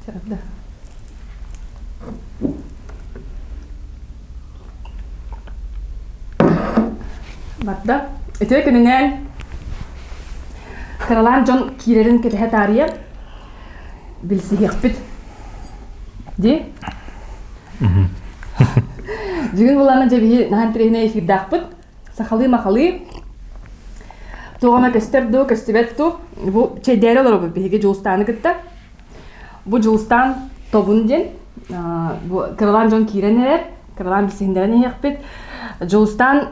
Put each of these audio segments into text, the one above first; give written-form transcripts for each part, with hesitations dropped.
Çarabda. Batta. Ötüye gününden Karalan John Kirerin ketehe tarihi bilsi hekbit. Di? Düğün bulana cebihi nahan trehine işi dağpıt. Sahalı makalı. Doğana gösterdi, gösterdi. Bu çeyderi olur bu bihige Julistan'ı gitti. Bu Julistan tobunjen. Bu Karalan John Kirener. Karalan bilsihinden hekbit. Julistan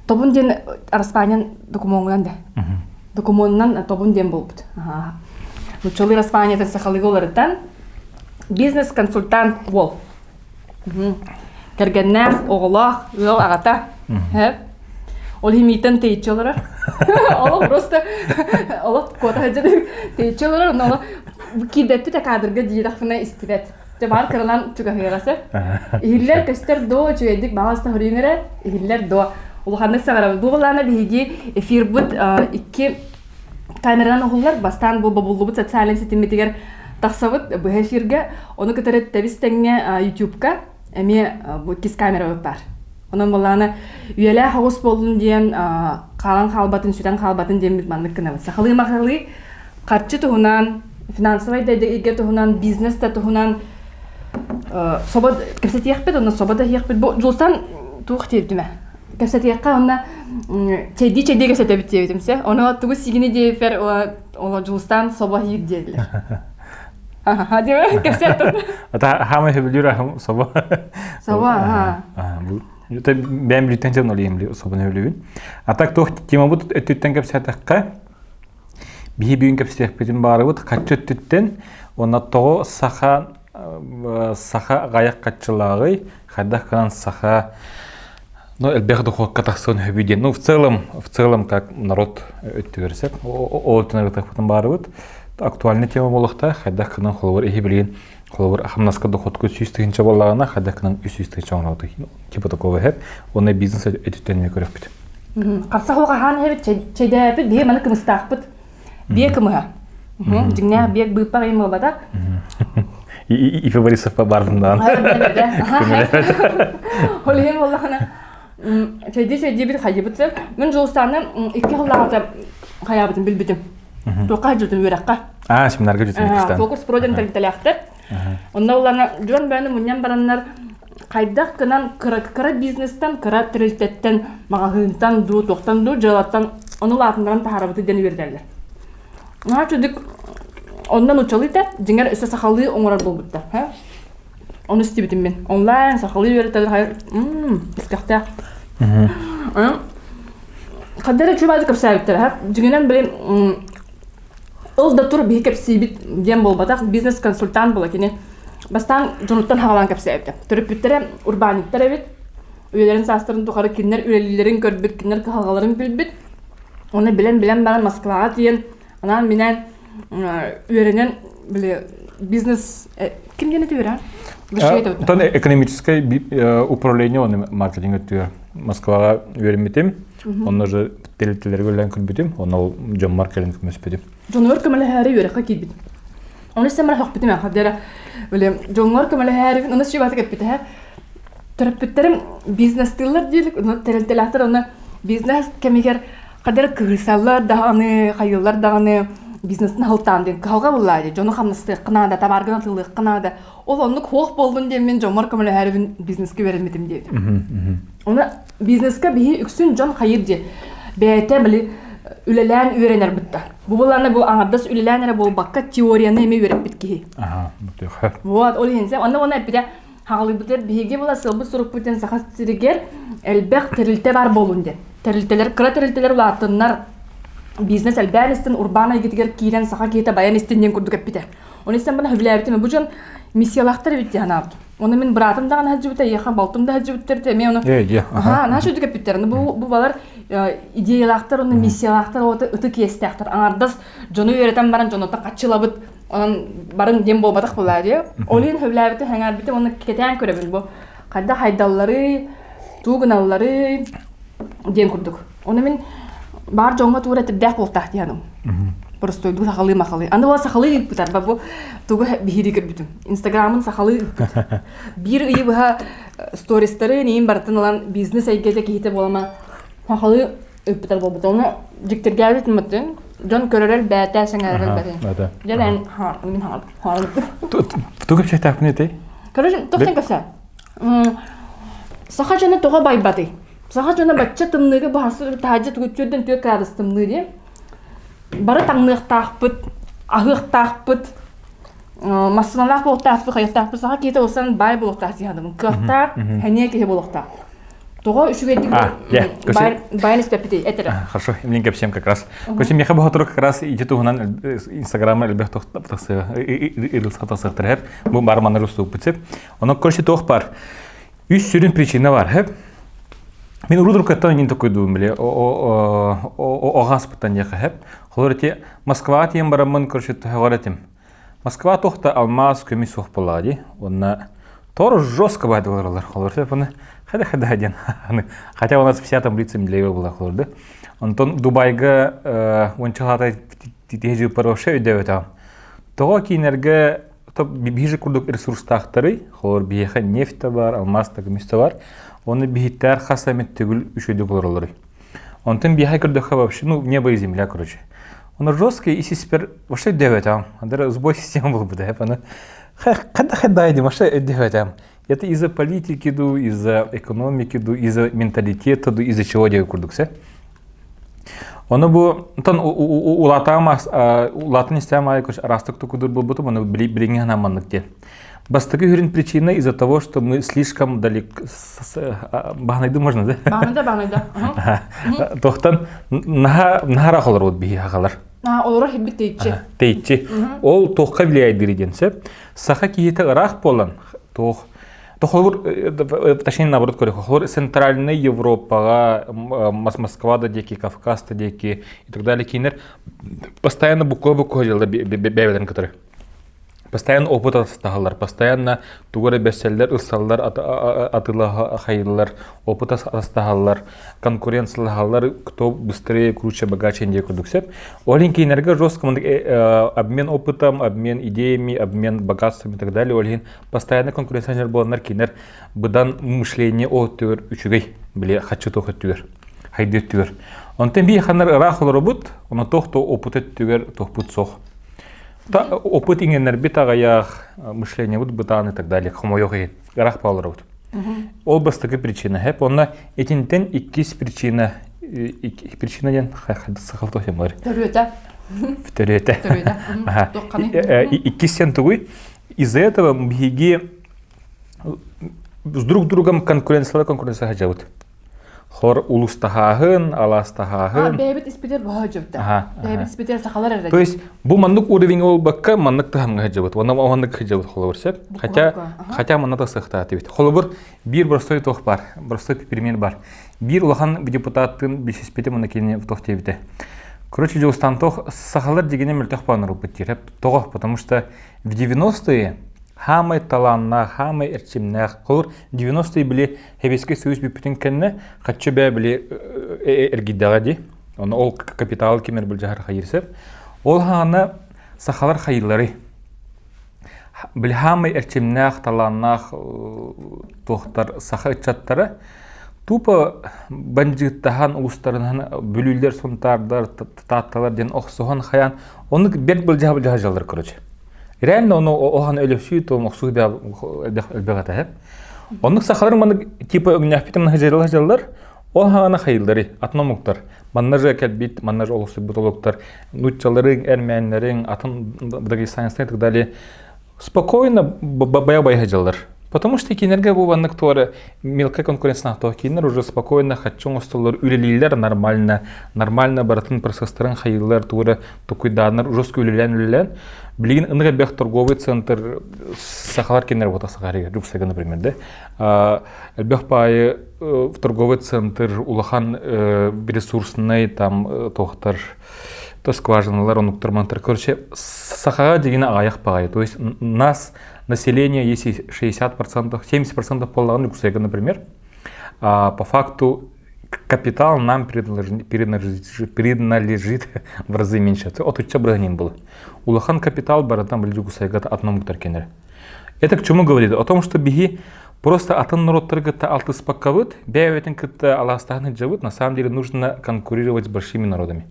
tobunjen Araspanyan dokumondan da. Dokumondan tobunjen bulbut. Bu çoğu Araspanyadan sahalı olardan business konsultant wol. Kergenler oğlak yol ağata. Hep. Ol himiten teacherlar. Allah просто Allah koda hacı teacherlar onu kibette de kadırga dirafına istivet. Cemal kırılan çıkıyorsa. İhiller göster do çöyedik bazı hürünere ihiller do. Uluhanlık sağlar. Bu bulana bihigi efir but iki kameradan oğullar bastan bu babullu bu sosyal sitemetiger taksavut bu efirge onu kıtırıt tebistenge YouTube'ga emi bu kis kamera var. Onun bulana üyeler host bolun diyen kalan kalbatın süten kalbatın diyen bir manlık kına var. Sahalı makalı karşı tuhunan finansal dediği tuhunan business tuhunan soba kırsat yakbet ona soba da yakbet bu Julistan tuğ tepdi mi? Kırsat yakka ona çedi kırsat tepdi se. Ona tuğ sigini diye fer o Julistan soba yiyip diyorlar. Hadi mi? Kırsat. Ata hama biliyor soba. Soba ha. Bu ben bilten canım olayım soba ne biliyor. Atak tuğ tema bu ötütten kırsat yakka. Bir büyük kırsat benim barı bu kaç ötütten ona tuğ saha gayak kaçılağı kadar kalan saha ну элбэх доход катахсон хөбиден ну в целом как народ өттүрсек о төнөртөк потом барыбыт актуальный тема болохта хадда кынан холбор эхибилген холбор ахамнаска доходку 100-тыгынча боллагана хадда кынан 300-тыгынча оңроды типа такого хеп оны бизнес өтүттенме көрөпбүт капсахога хан хеп чейдепи бие маны кымыстакпыт бие кымыга жигне бие быппа эми болбада и фаворитов по бардындан Олем боллахана чейди бит хайыбытсы мен Жолстанны 2 жылда хаябытын билбитим. Тока жүрдүм өракка. Семинарга жүрдүм Кыргызстан. Фокус проектен телехтер. Онда уларны жөн баны муньян бараннар кайдак кынан кыра бизнестен, кыра трилтеттен, магазинтан, ду токтан, ду жалаттан онулатындан тахарабыты дени бердерлер. Чудик ondan uçalıydı, jinger üstü sahalı oңорар болбутта. Onu istibdim men. Online sahalı öğretirler. Hayır. İskahta. Kadere çubadı kapsayıptır. Ha. Jingenen bir ılda tur bir kapsayıp diyen bolbadak business konsultant bola kene. Bastan jonuttan havalan kapsayıptı. Törüp bittere urbanikler evet. Üyelerin sastırın tukarı kinler ürelilerin körbüt kinler kahalgaların bilbit. Onu bilen bana Moskvaga diyen. Anan minen öğrenen bile business kim yeni diyor ha? Там экономическое управление он маркетинг өтүyor. Москвага öğrenmedim. Onu же телетелерге ölen külbüdüm. Onu John marketing mespedim. John Work'mele her yere hakibit. Onu istemler hakbitim ya. Hadera böyle John Work'mele her onu şey batı kapite ha. Terapetlerim business diller diyelik. Onu teleteler onu business kemiker kadar kırsallar dağını, hayırlar dağını бизнестин халтан калга буллайды. Жону хамнысты кынада табаргына тылык кынада. Ол онну кох болдун деп мен жомор көмөлө әрбин бизнеске беремедим деп. Оны бизнеске бии үксүн жон хайыр же. Бете били үлелен үйренер битти. Бу буларны бу аңардас үлеленере бол бакка теорияны эме үйрөп битки. Вот, ол энсе оны эпиде хагылы битер биге була сылбы суруп битен сахат сиригер элбек терилте бар болун деп. Терилтелер, кыра терилтелер улатыннар бизнес әлбәністен урбана егетігер кейрен сақа кейті баян істенден күрдік әппеті. Оны істен бана хүләбітіме бұл жон миссиялақтар бітті ғанабды. Оны мен бұратым даған әджі бітті, еқа балтым да әджі біттерді. Мен оны... Нашы өдік әппеттер. Бұл балар идеялақтар, оны миссиялақтар, оты ұты кестіяқтар. Аңардас жоны өретен баран жоны ота қатшылабыт, онын барын дем болбадық болады. Олын хүләбіті әңәр бітті, оны кетен көребін бұл. Қайда хайдаллары, туғыналары дем күрдік. Оны мен бар жоңға тура тибдәк болтақ дияным. Просто ду сахалы махалы. Анда бол сахалы иппитар бабу тугу бихиригер бүтүн. Инстаграмын сахалы иппит. Бир ый баха стористары нейин бартын алан бизнес айгеде кихите болама сахалы иппитар болбут. Оны диктергәле тиммәтен. Жон көрөрөл бәтә сәңәрел бәтен. Ялан мин хар. Тугып чайтак не тей? Короче, тоқтен кәсә. Саха жана тога байбаты. Саха жана бачча тымныгы басы таҗы түгүчөдөн төк градус тымныгы. Бары таңныктакпыт, агыктакпыт. Масыналак болтакпыт, хаяттакпыт. Саха кете олсан бай болтак дигәнем. Кыктак, хәне кете болтак. Тога үшүгедик байнес пепити этера. Хорошо, мне гепсем как раз. Короче, мне хабы как раз идет тугунан Инстаграма элбэх тохтапсы ирилсатасыктыр хеп. Бу барманыр уступ битсеп. Оны короче тох бар. Үч сүрүн причина бар хеп. Мен урудур каттан нин такой дум биле. О гаспытан яха хеп. Холорти Москва тем барамын короче тагыратым. Москва тохта алмаз көмү сох болади. Онна тор жестко байды боларлар. Холорти буны Хада один. Хотя у нас вся таблица медлеева была хлорда. Антон Дубайга он чалата тежи пароше идея. Того кинерге то бижи курдук ресурстахтары, хлор биеха нефть бар, алмаз тагмисты бар. Оны бихитер хасамет тегул үшөйдү боларлары. Антон биеха курдука вообще, ну небо и земля, короче. Он жесткий и сипер вообще идея там. Андер сбой система был бы, да, пана. Хада иди, вообще идея там. Это из-за политики, из-за экономики, из-за менталитета, из-за чего делают курдуксе. Оно было, тон у латыни стяма якось расток то кудур был бутом, оно блингя на маннакте. Бастаки говорим причина из-за того, что мы слишком далеко. Бахнайды можно, да? Бахнайда. Тохтан нахара холар вот бихи хахалар. Олар хиббит тейтчи. Тейтчи. Ол тохка влияет дириденсе. Саха киета рах полан. Точнее, наоборот, говорю, Центральная Европа, Москва, деки, Кавказ, деки и так далее, кинер, постоянно буквы ходил, бебеден, который. Постоянно опыт отстагалар, постоянно тугары беселлер, ысаллар, атылы хайыллар, опыт отстагалар, конкуренциялар, кто быстрее, круче, богаче, индия курдуксеп. Оленький энерго жестко, обмен опытом, обмен идеями, обмен богатством и так далее. Олень постоянно конкуренция была наркинер, быдан мышление о тюр учугей, бли хочу то хотюр, хайдет тюр. Он тем би ханер рахул робот, он то кто опыт тюр, то пут сох. Опыт ингенер битагаях, мышление вот бытан и так далее, хомойохи, рах паулрут. Образ такой причины. Хеп, он этин тен икис причина ден сахалтохи мор. Второе. Икис сен тугуй. Из-за этого беги с друг другом конкуренция хаджавут. Хор улустахагын, аластахагын. Бэбит испитер бахаджавта. Бэбит испитер сахалар арады. То есть, бу маннук уровень ол бакка, маннук тахам хаджавут. Вона маннук хаджавут холовырсеп. Хотя маннук сахтатывит. Холовыр бир простой тох бар, простой перемен бар. Бир улахан депутаттын бишеспете манакине в тохтевите. Короче, делостан тох сахалар дегене мельтах панру потеряп. Того, потому что в 90-е хамай таланна, хамай эрчимнах. Холор 90-е были Хебесский союз бипутин кенне, хатчо бе были эргиддагади. Он ол капитал кемер был жахар хайырсеп. Ол хана сахалар хайырлары. Были хамай эрчимнах, таланнах, тохтар саха чаттары. Тупо банжиттахан устарынан бүлүлдер сонтардар, татталар ден оксохан хаян. Оны бер был жахар короче. Реально он охан өлөсүй то моксуй бя элбегата хеп. Онук сахалар маны типа угняфитим нахажалар, ол хана хайылдары, атномуктар. Манна же келбит, манна же олусы бутолуктар, нутчаларын, эрмянларын, атын бдаги сайенстен и так далее. Спокойно бая хажалар. Потому что кинерге бу ваннык туары мелкая конкуренция то кинер уже спокойно хочу столар үлелилер нормально баратын процессорын хайылар туары тукуйданыр жестко үлелен блин ынга бех торговый центр сахалар кинер вот сахари рюксага например да бех пай в торговый центр улахан ресурсный там тохтар то скважиналар онуктармантар короче сахага дегене аяк пагай то есть нас население, если 60%, 70% полного рюкзака, например, по факту капитал нам принадлежит в разы меньше. От уча браганин был. Улахан капитал баратам ближу гусайгата атномуктар кенер. Это к чему говорит? О том, что беги просто атын народтаргата алты спаккавыт, бяветен кыта аластахны джавыт, на самом деле нужно конкурировать с большими народами.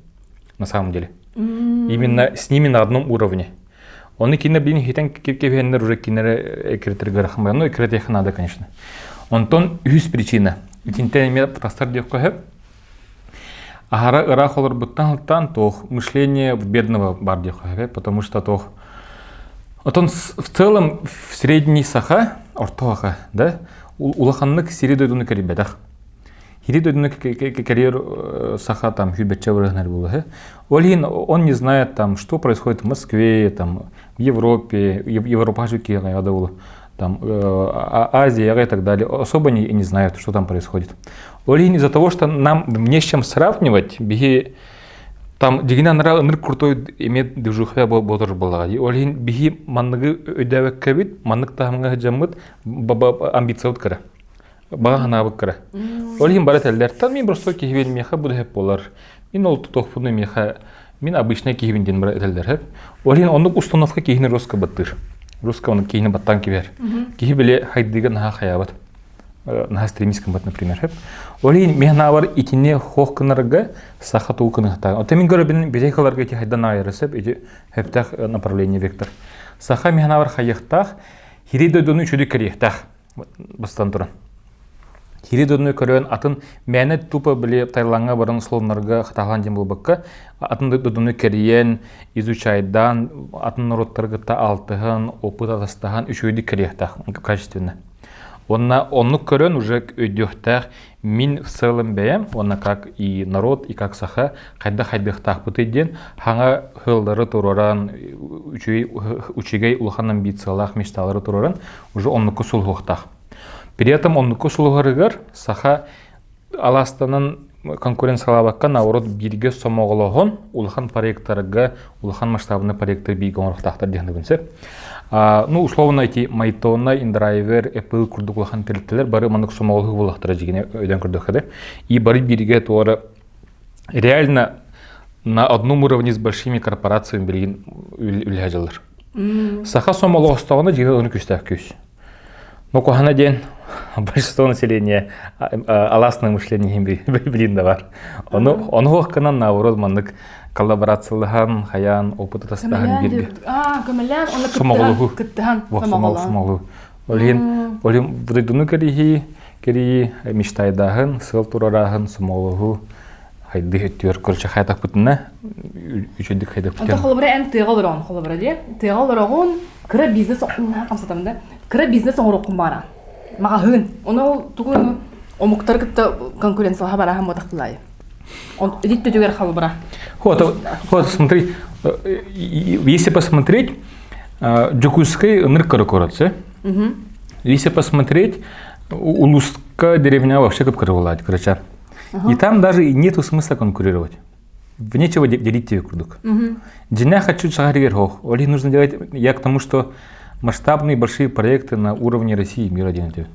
На самом деле. Именно с ними на одном уровне. Он и кино, блин, хитен кевеннер уже кинере экретер гарахмая. Ну, экрет их надо, конечно. Он тон юз причина. Тинтен имеет простар девка. Агара рахолар бутан тох мышление бедного бардиха, потому что тох. Вот он в целом в средней саха, ортоха, да, улаханнык сиридойдуны карибедах. Сиридойдуны карьер саха там хюбетчеврыгнер было. Он не знает там, что происходит в Москве, там, в Европе, Европажуки, там, Азия и так далее. Особо не знают, что там происходит. Олин из-за того, что нам не с чем сравнивать, беги там дигина ныр крутой имеет движухая бодор была. Олин беги манныгы өйдәвек кабит, маннык тахмыңа жаммыт амбицият кара. Багана бакара. Олин барат әлләр. Там мен просто кихвел меха буду хеп болар. Мин ол тохпуны меха. Мин обычный кихвенден барат әлләр хеп. Олин онлык установка кихне русска баттыр. Русска он кихне баттан кибер. Кихбеле хайдыган ха хаябат. На стремиском бат, например, хеп. Олин мехнавар итине хохканарга сахату уканахта. Вот мен говорю, бедехаларга эти хайдан айрысып, эти хептах направление вектор. Саха мехнавар хаяхтах, хиридойдуны чуды карехтах. Бастан туран. Хиридойдуны көрөн атын мәне тупа биле тайланга барын словнарга хатаглан дем булбакка. Атын дойдуны кариен, изучайдан, атын народтаргыта алтыгын, опыт атастаган үчөйдү карехтах качественно. Он корен уже өйдёхтах мин в целом бәем, он как и народ, и как саха, хайда хайдыхтах бутыден, ханга хылдары туроран, учигей улхан амбициялах мечталары туроран, уже он кусулхтах. При этом он кусулгарыгар саха аластанын конкуренциялабакка наурод бирге сомогологон улхан проекттарга, улхан масштабный проекттар бийгонрухтахтар дегенебинсе. Ну, условно, эти Майтона, Индрайвер, Apple, курдуклахан телтелер, бары манок сомоголых булахтара жигене өйден курдухады. И бары бирге туара реально на одном уровне с большими корпорациями билген үлхажалар. Саха сомоголых остауына жигене оны күстәк күс. Но кохана ден большинство населения аласное мышление билин да бар. Оны хокканан наурод маннык коллаборациялыган, хаян, опыт атастаган бирге. Көмелән, оны кыттыган. Сомоголугу. Олин будайдуны кери мечтайдагын, сыл турарагын, сомоголугу. Хайды өттүр көрчө хайтак бутына үчөдүк хайдак бутына. Anta холобра эн тыгалырон, холобра де. Тыгалырон кыра бизнес камсатамда. Кыра бизнес оңрокун бара. Мага хын. Оны тугуну омуктар кытта конкуренцияга бара хам модактылай. Он идит төгөр холобра. Вот, смотри, если посмотреть, Джокуйский ныр корокорация. Если посмотреть, Улуска деревня вообще как королать, короче. И там даже нету смысла конкурировать. В нечего делить тебе курдук. Дина хочу шагаригер хох. Оли нужно делать, я к тому, что масштабные большие проекты на уровне России и мира делать.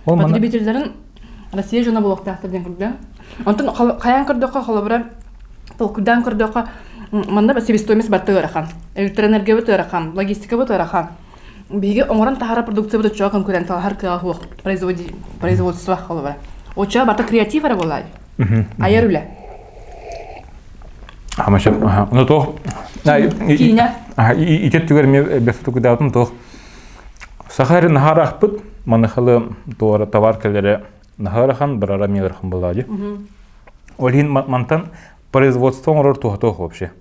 Потребительдерин Россия жана блоктахтар ден курдук. Антон каян курдукка холобра толкудан курдукка манда себестоимость баттырахан. Электроэнергия баттырахан, логистика баттырахан. Биге оңоран тахара продукция баттыра конкуренция харка хох производство холобра. Оча барта креатив ара болай. Аяруле. Амаша, ну то. Киня. И теттүгөр ме бефту кудатым то. Сахарын харахпыт, манахалы товар келере нахарахан барара мегархан болади. Олин мантан производство орор то вообще.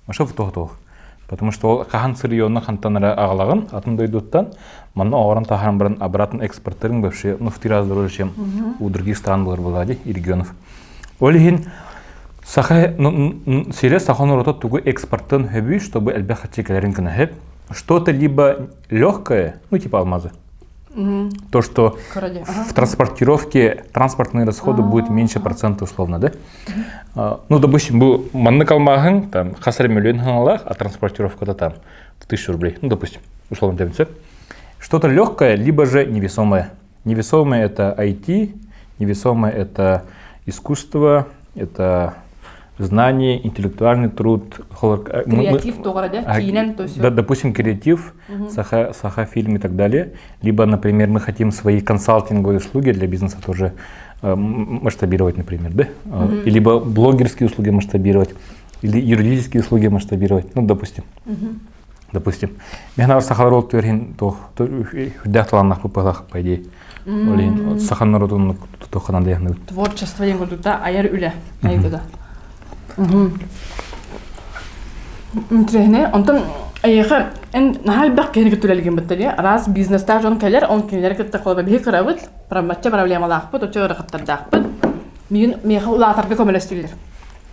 Маша в то. Потому что кахан сырьённа хантанара аглаган атын дойдуттан манна оран тахаран баран обратно экспортерин вообще в 3 раза дороже, чем у других стран Баларбалади и регионов. Олихин саха серьез сахан ротот тугу экспортен хэби, чтобы эльбехачикалерин канахеп что-то либо легкое, ну типа алмазы. То, что в транспортировке транспортные расходы будет меньше процента условно, да? Ну, допустим, был манны калмагын, там, хасар миллион хангалах, а транспортировка-то там в 1000 рублей. Ну, допустим, условно говоря, что-то легкое, либо же невесомое. Невесомое это IT, Невесомое — это искусство, это знание, интеллектуальный труд. Креатив тоже, да? Кинен, то есть. Да, допустим, креатив, саха-фильм и так далее. Либо, например, мы хотим свои консалтинговые услуги для бизнеса тоже масштабировать, например, да? Либо блогерские услуги масштабировать, или юридические услуги масштабировать, ну, допустим. Допустим. Мехнавар сахалар ол төрхин дяхталаннах выпалах, по идее. Сахан народу туханан дяхны. Творчество ең да, аяр үле. Айгыда. Интересно, онтон аяха эн нахал бак кенеге төлелген биттеле. Раз бизнеста жон келер, он кенелер кетте колба бии кырабыт, проблемалаакпыт, очо рахаттардаакпыт. Меха улаатарга көмөлөстүлөр.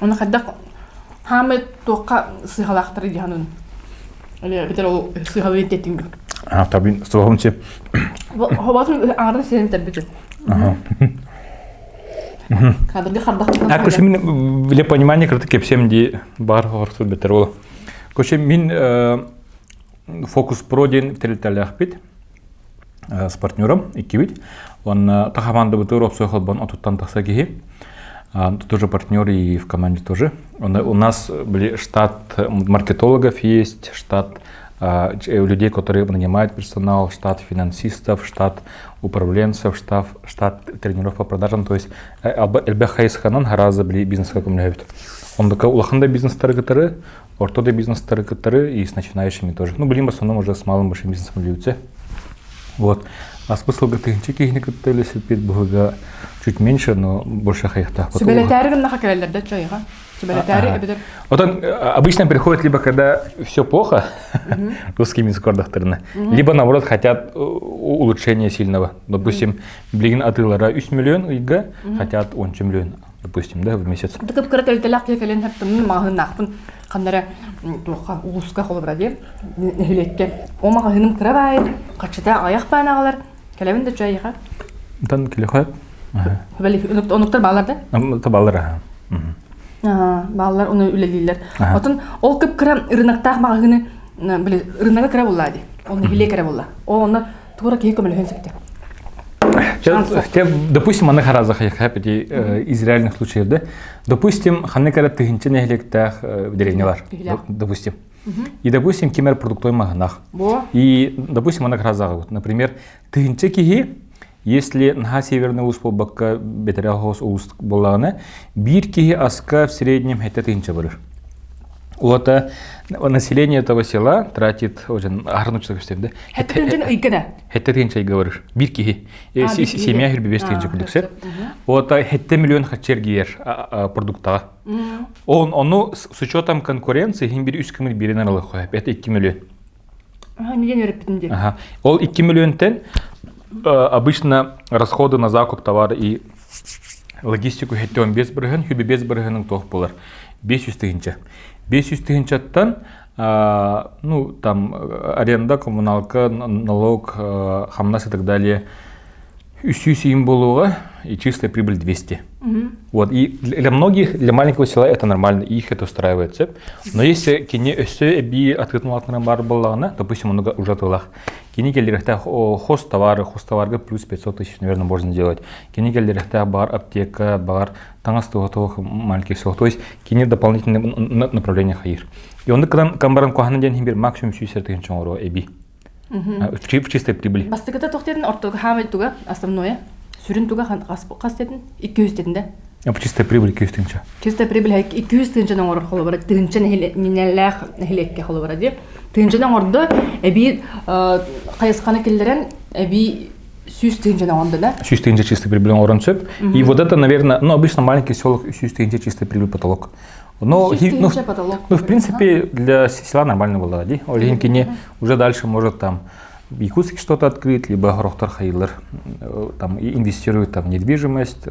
Оны хаддак хамы тока сыхалаактыр диханын. Или битер ол сыхалы еттин. Табин соомче. Хобатын арын сенин табитин. Кадырды хардак. Көше мен для понимания краты кепсем ди бар хорсу бетер ол. Көше мен фокус про ден телеталях бит с партнером икивит. Он тахаманда бутыр опсой бон отуттан тахса кихи. Тоже партнеры и в команде тоже. У нас были штат маркетологов есть, штат людей, которые нанимают персонал, штат финансистов, штат управленцев, штат тренеров по продажам. То есть Эльбех Хайсханан гораздо были бизнес как умляют. Он такой улаханда бизнес-таргетары, ортоды бизнес-таргетары и с начинающими тоже. Ну, были в основном уже с малым большим бизнесом люди. Вот. А смысл гатынчики их не катались, было чуть меньше, но больше хайхта. Субелетарин на хакалер, да, чайха? Субелетарин. Вот он обычно приходит либо когда все плохо, русскими скордахтерны, либо наоборот хотят улучшения сильного. Допустим, блин атылара 3 миллион ига, хотят 10 миллион, допустим, да, в месяц. Так как кратель кален хаттым магыннахпын кандара тока улуска холбради нехилетке. О магыным крабай, качта аяк панагалар. Калавин да чайха. Тан келехат. Бели оноктор балларда? Баллар. Баллар оны үлелилер. Отын ол көп крам рынактак магыны бели рынага кра булады. Оны хиле кра була. Оны тура кей көмөлөн септе. Допустим, она хараза хайхапити из реальных случаев, да? Допустим, ханны кара тыгынчы нехилектах деревнялар. Допустим. И, допустим, кемер продуктой магнах. И, допустим, она хараза. Например, тыгынчы кихи, если на северный успол бакка бетерягос уст боллагана, бир кихи аска в среднем хетте тыгынчы барыр. Вот население этого села тратит очень гарнучно көстем, да? Хетте тыгынчы говоришь. Бир кихи. Семья хирби 5 тыгынчы кудыксет. Вот хетте миллион хачергиер продукта. Он с учетом конкуренции химбир 3 км бирен аралык. Это 2 миллион. Неден өрөппүтүн. Ол 2 миллионтен обычно расходы на закуп товара и логистику хетте он без бирген, хирби без биргенин тох болар. 500 тыгынчы. 500 тыгынчаттан, ну, там, аренда, коммуналка, налог, хамнас и так далее, 300 им было, и чистая прибыль 200. Вот, и для многих, для маленького села это нормально, и их это устраивает. Но если кене өсө эби открытым бар боллагана, допустим, он уже тылах, кене келдерехтах хост товарга плюс 500 тысяч, наверное, можно делать. Кене келдерехтах бар аптека, бар тангастовых маленьких сел. То есть кене дополнительные направления хаир. И он камбаран кухана день химбир максимум 60 тысяч эби. В чистой прибыли. Бастыгата тоқтедin ортога хамет туга основное. Сүрін туга қас дедin 200 дедin да. В чистой прибыли 200 тысяч. Чистая прибыль 200 тысяч оңор холо бар. Тыгынчы неллах хилекке холо бар ди. Тыгынчыдан орды эби кайысканы келдерен эби 100 тысяч оңорды да. 100 тысяч чистой прибыли оңорын сөп. И вот это, наверное, ну обычно маленький селок 100 тысяч чистой прибыли потолок. Но, в принципе, для села нормально было, да? Олегинкине уже дальше может там в Якутске что-то открыть, либо Горохтар Хаилер там инвестирует там, в недвижимость,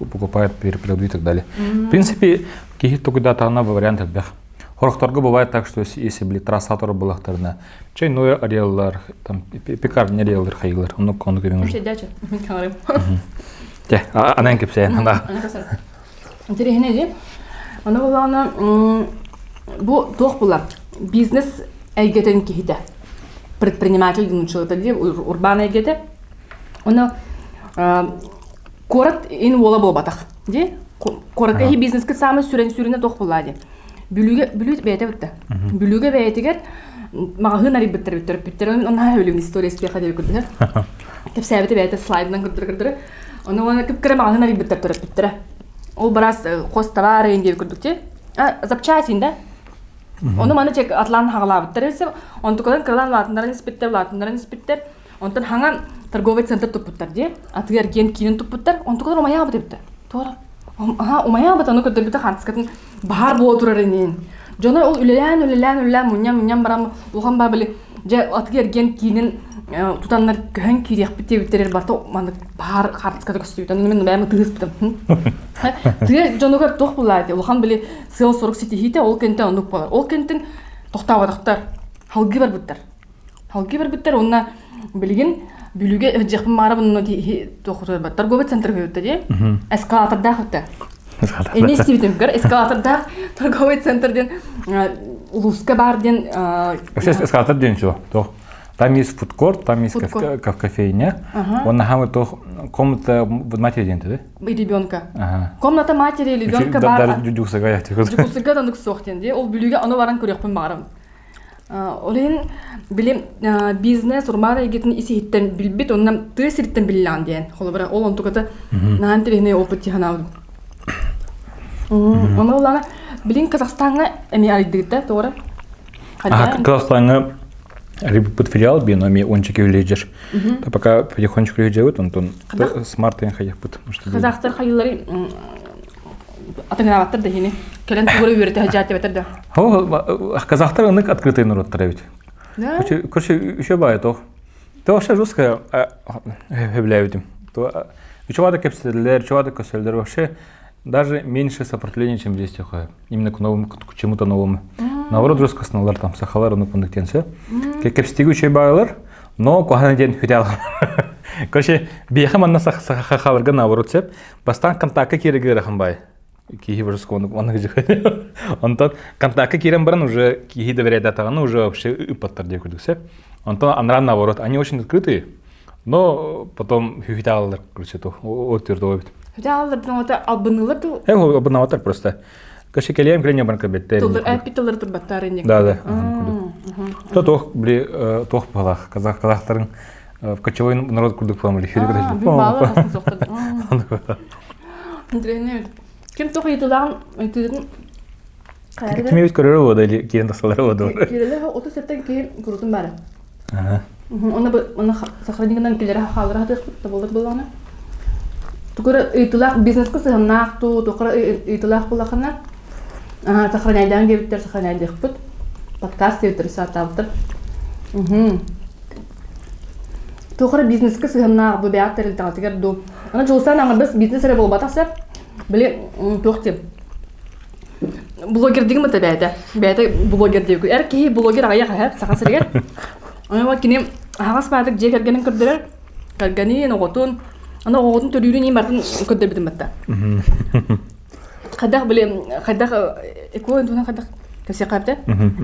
покупает, перепродает и так далее. В принципе, какие-то куда-то она варианты бях. Горохтарга бывает так, что если были трассаторы была ахтарна, чайной ариаллар, там пекарня ариаллар Хаилер, он кому нужен. Она не кипсая, да. Интересно, да? Аны булана бу тох була бизнес әйгетен кихите. Предприниматель динчылыта ди урбан әйгете. Аны корат ин ола болбатах. Ди корат эһи бизнеске самы сүренэ тох булады. Бүлүгө бәйте битте. Бүлүгө бәйтегер магын ари биттер. Онна хөлүн история спеха деп күрдүр. Кеп сәбәте бәйте слайддан күрдүр. Оны кеп кере магын ари биттер. Ол барас кос товары деп күрдүк те. Запчасти да. Оны маны чек атлан хаглап биттер. Он тукадан кырлан латындарын спиттер. Онтан хаңа торговый центр тупуттар ди. Атыгар ген кинен тупуттар. Он тукадан омая битте. Тора. Омая батаны көтөр бите ханскатын бар боло турар энен. Жона ол үлелән муньям барам улган бабили. Же атыгар ген кинен тутаннар көн кирек биттерер бата маны бар ханскаты көстүйтөн мен бәм тыгыз битем. Тыгы жонога тох булады. Улган били сел 40 сити хите ол кенте ондук болар. Ол кенттен токтабадыктар. Халгы бар биттер онна билген бүлүгө жакын марабын тохур бар. Торговый центр көйөттө ди. Эскалаторда хатта. Эмес дибитим кер эскалаторда торговый центрден улуска барден эскалатор ден чо. Там есть фудкорт, там есть кофейня. Он хамы то комната матери денте, да? И ребенка. Комната матери и ребенка бар. Даже дюдюксага яхти. Дюдюксага да нуксохтен ди. Ол бүлүгө аны баран көрөкпүн марам. Олен билем бизнес урмара егетин иси хиттен билбит оннан тыситтен биллан ден. Холобра ол онтуката наан терехне опыт ханау. Оны улана билин Казахстанга эми ариддигите, туура. Казахстанга рибут филиал би, но ми ончики улежер. То пока потихонечку улежевают, он с марта ен хаях бут. Казахстан хайыллары атыңраваттыр да хини. Келен тугуру үйрөтө хажаты бетер да. Казахстар онык открытый народтар бит. Да. Короче, еще бай то. То вообще жестко хеблявитим. То чувада кепселер, чувада коселер вообще даже меньше сопротивления, чем здесь такое. Именно к новому, к чему-то новому. Наоборот, жестко сналар там сахалар онык кондуктенсе. Кепстигу чей байлар, но кухана ден худял. Короче, бияхам анна сахаларга наоборот сеп, бастан контакта кирегер рахамбай. Кихи выроско он где. Антон контакта кирем баран уже кихи доверяет атагану уже вообще ипаттар деп көрдүк сеп. Антон анран наоборот, они очень открытые, но потом худялар, короче, то отвердо. Худялардан ота албынылар ту. Албынаватар просто. Короче, келем клене баран кабетте. Тулар эпиталар турбаттар эне. Да. То тох бли тох палах казахтарын в кочевой народ курдук фамили хириграш. Бала асын соктор. Андрене. Кем тох итулан итудун. Ким бит көрөр ода или киен тасалар ода. Киреле ото сеттен ки курутун бара. Она сохранендан келер халыра да болот болгона. Тугура итулак бизнеске сыгынак тукура итулак булакына. Сохраняйдан кебиттер сохраняйдык бут. Подкаст дептер сатаптыр. Тукура бизнеске сыгынак бу бяктер тагыр ду. Ана жолсан аңа біз бизнесре болбатасыр. Биле токтеп. Блогер дигме табайда. Бәйте блогер деп. Эрки блогер ая хап сагасыргер. Ана кинем агас бадык жегергенин көрдүрөр. Кергени ноготун. Ана оготун төрүрүн эми бартын көдөр битим батта. Кадак билем, кадак экоен туна кадак кесе капты.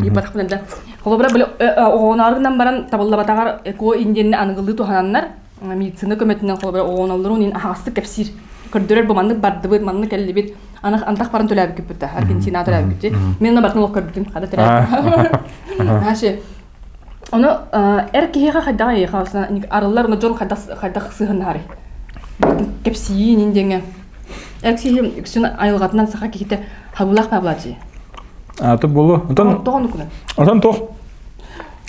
И бархнада. Холобра биле огонаргынан баран табылла батагар эко инденне ангылды тухананнар. Медицина көмөтүнөн холобра огоналларын ин агасты кепсир. Көрдөрөр буманды бардыбыт, манны келлибит. Аны антак барын төлөбү көпүтө. Аргентина төлөбү көпүтө. Мен бартын ок көрдүм. Када төлөбү. Хаши. Оны эркеге кадага яхасына арылар оны жон кадак сыгынары. Кепсиин индеңе. Экси үксүн айылгатынан сака ките хабулак паблачы. То болу. Тогон күнү. Отон тох.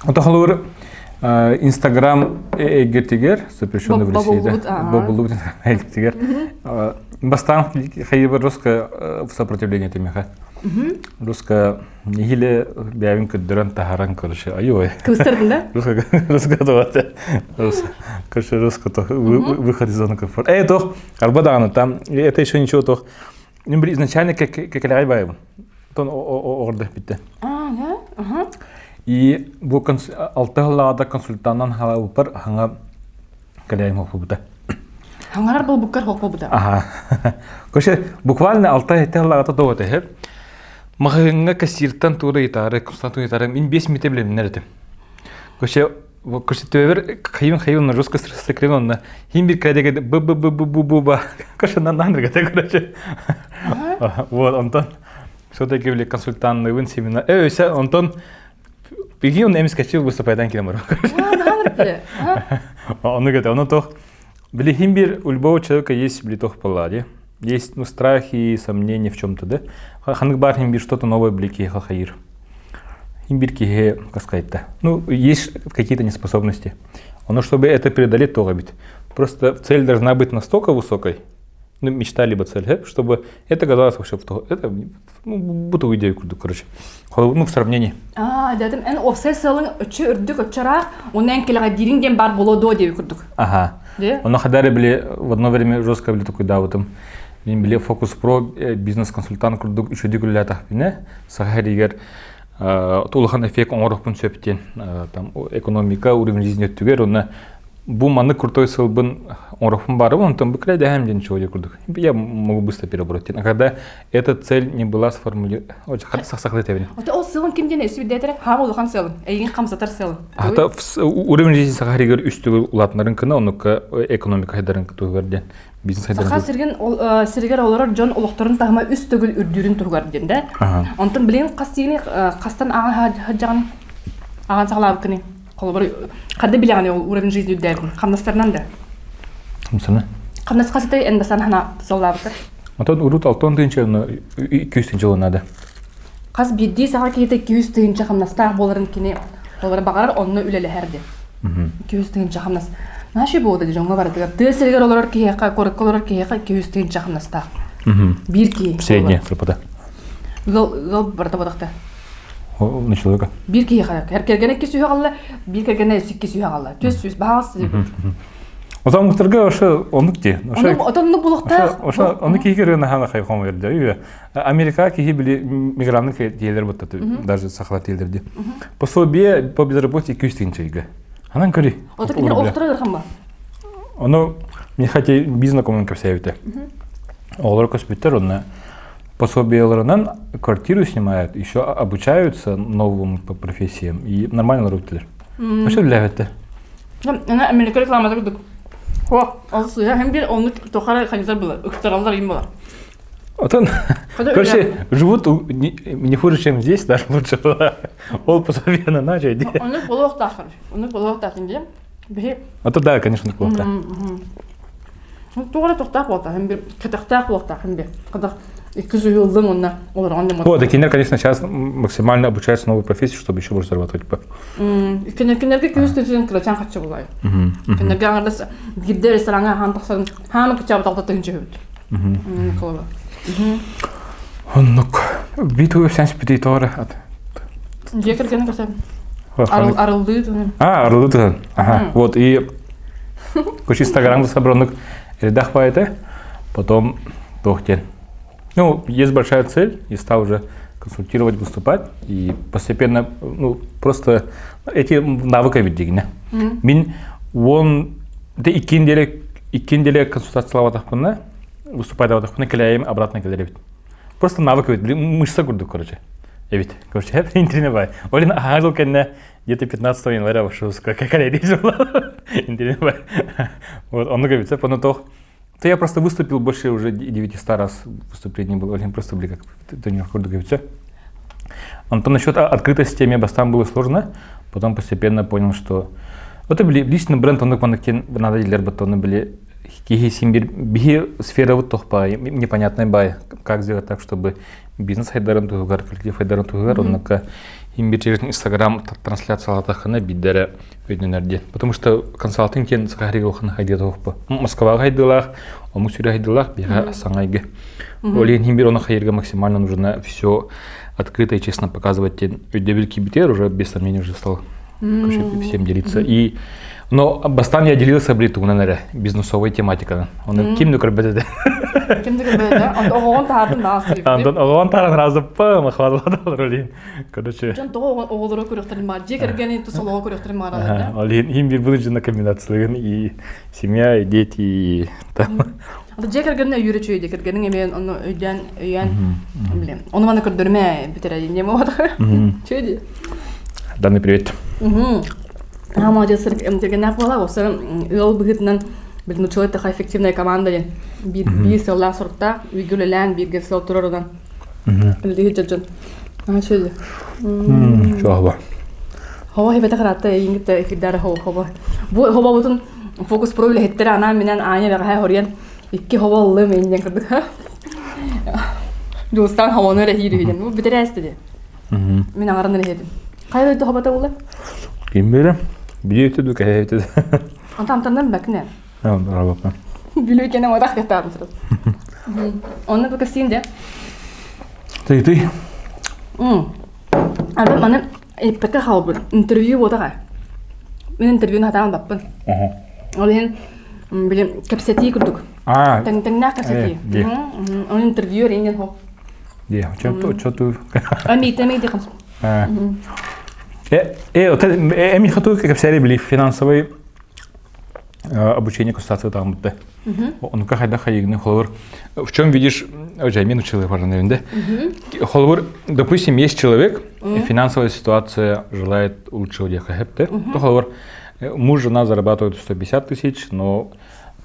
Ото халыр Instagram эгертигер запрещенный в России, да. Бобулут эгертигер. Бастан хайбы русское сопротивление темеха. Русское нигиле бявин кыдыран тахаран короче. Ой. Кыстырдын да? Русское то. Короче, русское то выход из зоны комфорта. То арбаданы там это еще ничего то. Изначально как лайбаев. Тон ордер битте. Да? Ага. И бу алтыгылада консультанттан халапар ханга калайм хопута. Хангар был буккар хопута. Ага. Короче, буквально алтыгылада тоготе хеп. Махынга кассиртан туры итары, консультанту итары мин 5 мете билем нерде. Короче, көрсетөбер хайын жестко стрекленно химбир кадеге бу кашана нанрга короче. Вот Антон все-таки были консультантный вин семинар. Антон беги он эмис качил выступать дан киломер. Он говорит, он то были химбир у любого человека есть блитох палади. Есть страхи и сомнения в чем-то, да? Ханыкбар химбир что-то новое блики хахаир. Химбирки, как сказать-то, есть какие-то неспособности. Но чтобы это преодолеть, то габит. Просто цель должна быть настолько высокой, мечта либо цель, чтобы это казалось вообще, это будто идею, короче, в сравнении. Дядым, эн обсессиялың өчі үрдік өчірақ, оннан келіға диринген бар болодо деп күрдік. Ага. Он хадары были в одно время жестко были такой, да, вот там, были Focus Pro, бизнес-консультант күрдік, үші дегілі атақпіне, сағаригер, толыхан эффект оңырықпын сөптен, экономика, уровень жизни өттігер, оны бұл маны крутой сылбын оңырықпын бары, он там бікілі дәхемден чего-де күрдік. Я могу быстро перебрать. А когда эта цель не была сформулирована, очень сақсақлы тәбіне. Ол сылын кемден өсіп дәйтірі, хан олыған сылын, әйген қамсатар сылын. Уровень жизни сағаригер үстігі ұлатынарын кіні, оныққа экономика хайдарын тұғырден. Саха сиргер олар жон олықтарын тағыма үст түгіл үрдүрін тұғырден, да? Онтын білен қастан аған хаджағын, аған сағылабы кіні. Қады білеғаны ол уровень жизни үддәрін, қамнастарынан да. Қамнас қасытай әндасан хана сағылабы. Онтын ұрут 6 түйінші 200 жылы нады. Қас беддей саға кейті 200 түйінші қамнастағы боларын кені, олар бағарар онны үлелі әрді. 200 түйінші қамнас. Нашы болды де жоңға барды. Тесілгер олар кейеқа, көрік олар кейеқа 200 түйінші қамнастағы. Bir кей. Средняя сұрпада. Ғыл барды бодықты. На человека? Bir кейеқа. Әркергені кесі үйеғалла, bir кергені өсік кесі үйеғалла. Төс сөз бағасы. Отан мұқтырға ошы ондық де. Отан мұны бұлықта. Оны кейгерген хана қайқом верді. Америка кейі білі мигранттық дейлер бұттаты, даже сақылар дейлерді. Пособие по безработе 200 түйінші. Анан көри. Ота кенер олықтыра дырхан ба? Оны мен хотя бизнес коммуника советы. Олар көспеттер, оны пособияларынан квартиру снимают, еще обучаются новым профессиям и нормально работают. А что для этого? Она Америка реклама так дuk. О, алсуя hem bir onu тохара ханизар было, ықтыралдар им было. Отан, короче, живут не хуже, чем здесь, даже лучше. Ол пособие на наче. Он их полох тахар, он их полох тахинде. Это да, конечно, плохо. Ну, тоже тохтах болта, hem bir катахтах болта, hem bir катах 200 yıldan onunla olur annem. Вот, такие, конечно, сейчас максимально обучаются новой профессии, чтобы еще больше зарабатывать. Кинерге 200 тысяч килочан хачы булай. Кинерге аңгардас гидде ресторанга хан тахсан, хан кычабы талта тынчы хөбүт. Колба. Оннук. Битүү сенс бити тоора. Жекергени көрсөм. Арылды. Арылды. Ага. Вот и куча Инстаграм собранных рядах по это, потом тохтен. Ну, есть большая цель, и стал уже консультировать, выступать, и постепенно, просто эти навыки видели. Мин вон да иккенделе консультациялар тахпына, выступать тахпына келеем обратно келеребит. Просто навыки видели, мышца гурду, короче. Эвит, короче, я тренировал. Олин агал кенне где-то 15 января вошел, как я решил. Тренировал. Вот он говорит, потом то я просто выступил больше уже 900 раз выступлений было, Олин просто были как тренировка гурду, говорит. Антон насчет открытости теме бастан было сложно, потом постепенно понял, что это были личный бренд, он надо делать, батоны были биги сфера вот тохпа, непонятная бай, как сделать так, чтобы бизнес хайдаран тугар, коллектив хайдаран тугар, он на имбир через Инстаграм трансляция латахана биддере виднерде, потому что консалтинг кен сахаригал хана хайдер тохпа, Москва хайдылах, Амусюря хайдылах, бига сангайге, олен имбир он хайерга максимально нужно все открыто и честно показывать, дебельки битер уже без сомнений уже стал всем делиться. Но бастан я делился бритугнанере бизнесовой тематикой. Он кимну корбеде. Кимну корбеде. Он тартын насып. Он тартын разып па махвалады ролин. Короче. Жан того оғылыры көріқтірін жекергені тұсылығы көріқтірін мағалады. Олин им бир вынуждена комбинациялығын и семья, и дети, и там. Жекергені үйрі чөй декергенің емен оны өйден білем. Оны маны көрдірме бітерәйін не мағады. Чөйді. Данный привет. молодец, на пола, осы ыл бігітінен білдің человек такая эффективная команда ден. Bir сылла сұртта, үйгілілән, бірге сыл тұрыр одан. Білдегі жаджан. Шөйді. Жоғыба. Хова хебеті қыратты, еңгітті эфирдары хова. Хова бұтын фокус пройлы хеттері ана менен айне бәғай хориян. Икки хова ұлы мейінден кірдік. Жуыстан хаваны өрі хейді хейден. Бұл бітері әсті де. Мен аңарынан хейдім. Қай өйді хобата ұлы? Кем бері? Біле өтеді, кәй өтеді. Антамтандан бәкіне? Рабапа. Білу екені одақ кеттағын сұрады. Оны бұл кәсейін де? Ты. Арбам аны эппекке халбын. Интервью бодаға. Мен интервьюны хатаған баппын. Ол ең білем кәпсәтей күрдік. Тәңнақ кәпсәтей. Оны интервью рейнен хоқ. Де, чоту. Әмейді қымсы. Эми хату кәпсәлі білі финансовый обучение консультации там бітті. Он как хайда хайгны холвар. В чем видишь, Жаймин учил его, наверное, да? Холвар, допустим, есть человек, финансовая ситуация желает лучшего дяхахепте, то холвар, муж, жена зарабатывают 150 тысяч, но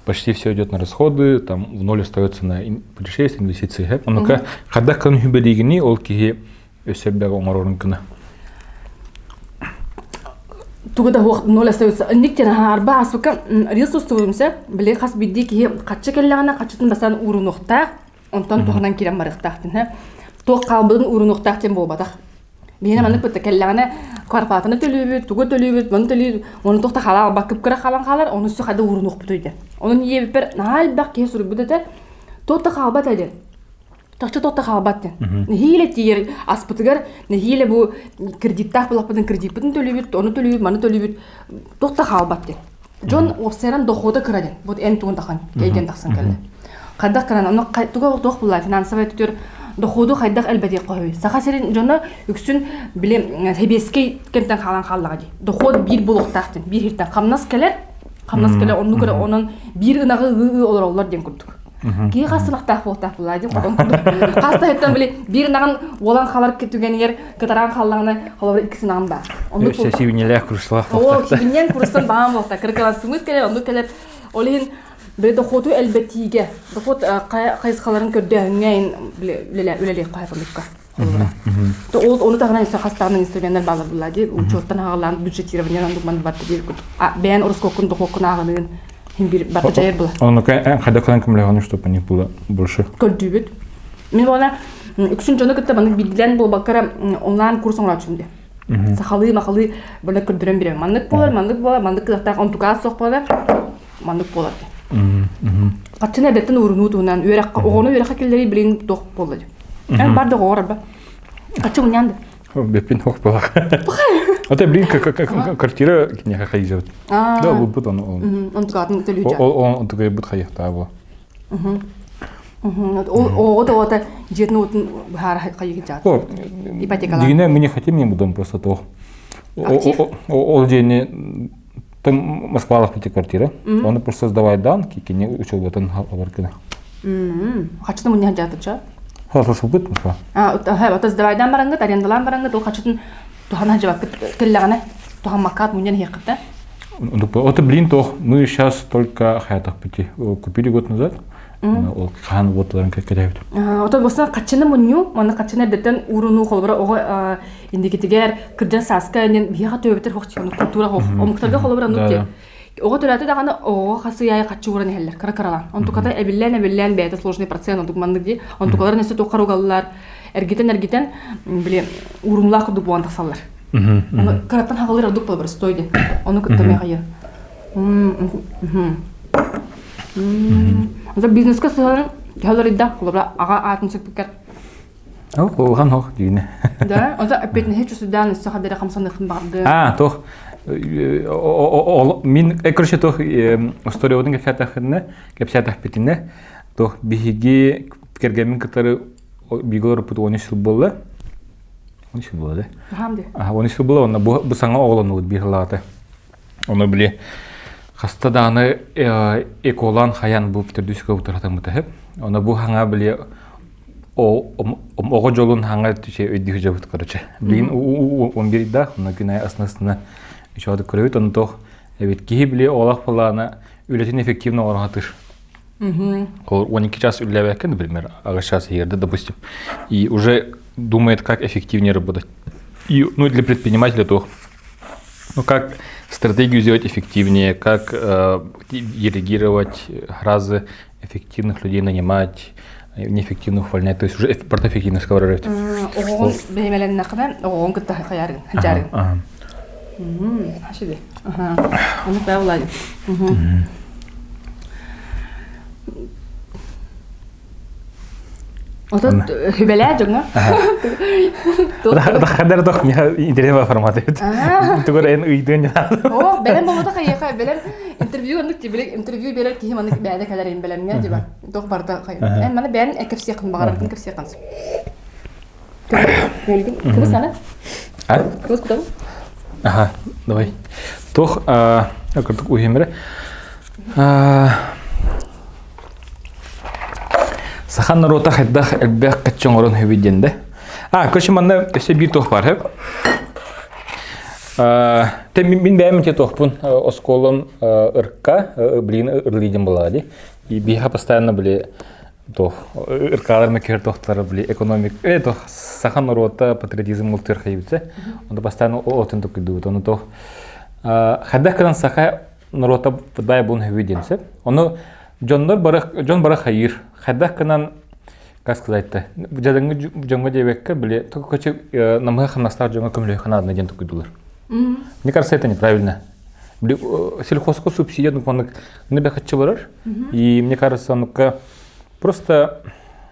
почти все идет на расходы, там в ноль остается на путешествия, инвестиции. Он как хайда кан хюбелигни, ол кихи себя умарорнкана. Тугада вақт нөл остается. Никтен арба асука ресурс тугымса, биле хас бидди ки качча келлагана качтын басан урун ноктак, онтон туханан кирен барыктактын. То калбын урун ноктактен болбадак. Мене маны пытта келлагана карпатыны төлөбүт, туга төлөбүт, мын төлөбүт, оны токта халал бакып кыра халан халар, оны су хада урун нокпут үйдө. Онун ие бир нал бак кесур бүдөтө, токта халбат айдын. Тахча токта халбаттын. Нехиле тиер аспытыгар, нехиле бу кредиттах булаппытын кредит бүтүн төлөбүт, оны төлөбүт, маны төлөбүт, токта халбаттын. Жон осеран дохода кырадын. Вот эн тугун тахан, кейген тахсын келди. Кайдак кыран, аны туга тох була финансовый түтөр доходу кайдак албати койбой. Саха серин жона үксүн биле хебеске кемтен халан халлага ди. Доход бир булуктактын, бир хиртен камнас келер, онну кыра онун бир ынагы олор ден күрдүк. Кей қасынақтақ болтақ болады, қодан күрдік. Қаста хептен біле, бір нағын олан қалар кетуген егер кітаран қалағына қалабыр ikisi нағын бар. Севинелер күрсілақ болтақ. О, севинен күрсін бағын болтақ. Кіркалан сымыз келер, онды келер. Олейін бір доходу әлбәтіге, доход қайыз қаларын көрдіғіңейін өлелек қайфындыққа. Оны тағынан есе қастағының инструментер бағыр болады. Учеттан ағылан бюджетирование андықманды барды дейір күрдік. Бән ұрыс доходкын ағылығын Бартачайыр была. Он когда кемлеганы, чтобы не было больше. Көлдүбүт. Мен бана үксүн жона кытта баны билген бол бакара онлайн курс оңрачымды. Сахалы махалы бана көрдүрөн берем. Мандык мандык кытта онтука сок болар. Мандык болар. Качына беттен урунутунан үйрөк огону үйрөк келдери билин ток болду. Барды горба. Качы унянды. Бепин хох была. Это блин как квартира не хахайжет. Да, вот он тугатын төлөйдө. Он тугай бут хаякта бу. О, жетин отун бахар хайыгы жат. Ипотекалар. Дигине мы не хотим не будем просто то. Ол жени там Москвалов эти квартиры. Он просто сдавает данки, кини учил бутан халваркына. Хачты муня жатыча. Халсыз бут Москва. Вот сдавайдан бараңга, арендалан бараңга, то хачтын тухана жабак келлагана, тухан макат муньян хекта. Это блин, то мы сейчас только хаятах пути купили год назад. Ол хан вот ларен кекелебит. Это босна качына мунью, мана качына беттен уруну холбара ого индикетигер кыржа саска нен бияга төбөтөр хокчуну культура хок. Омуктарга холбара нутте. Ого төрөтө даганы ого хасы яй качы уран хеллер, каракаралан. Онтуката эбиллен бета сложный процент онтукмандык ди. Онтукалар несе токаругаллар. Эргитен биле урунлак ду буан тасаллар. Караттан хагалыр адук бар стойди. Ону кыттамай кайыр. За бизнеске сыгын халыр идда, колобра ага атын сөкпекер. Олган хох дигине. Да, онда апетне хечу судан сахадера 50 барды. Тох мин короче тох история одын кефятахны, кепсятах петине. Тох биги кергемин кытары бигор пут 13 жыл болды. 13 жыл болды. Хамды. 13 жыл болды, бу саңа оғланы өт бигылаты. Оны біле Хастаданы эколан хаян бу птердүскө утартан мутахып. Оны бу хаңа биле ого жолун хаңа түшө өйдү жабыт короче. Бин 11 да, оны күнай аснасына еще вот курит, он то ведь кибли олах плана үлетин эффективно оратыш. Он не час улевает, например, а сейчас ерда, допустим, и уже думает, как эффективнее работать. И ну для предпринимателя то, ну как стратегию сделать эффективнее, как делегировать разы эффективных людей нанимать, неэффективных увольнять, то есть уже про эффективность говорить. Он беймелен накна, он куда хаярин, хаярин. Хашиде. Он павлай. Вот хибеле жогна. Да, хадер doch мне интересный формат. Ты говоришь, уйдён. О, белем болото хаяха, белем интервью андык тибелек интервью берер кихим андык бәдә каларин белем я диба. Тох барда хай. Эн мана бән экерсия кын багарып экерсия кынс. Кыбы сана? А? Кыбы кутабы? Ага, давай. Тох, как уймере. Сахан народа хайдах элбек качонгорон хевиденде. Короче, манна все бир тох бар хеп. Те мин бәймен те тохпун осколон ырка, блин, ырлиден булади. И биха постоянно были тох ыркаларны кер тохтары были экономик. Тох сахан народа патриотизм ултыр хайбитсе. Он постоянно отын токидут. Он тох хайдах кан саха народа бай бун хевиденсе. Он Джон барах хайыр. Хайдах канан, как сказать-то, жадыңы жонга жебекке біле, только көче намыға хамнастар жонга көмілі хана одна ден только дулар. Мне кажется, это неправильно. Сельхозку субсидия, ну, набе хочу барар, и мне кажется, ну-ка, просто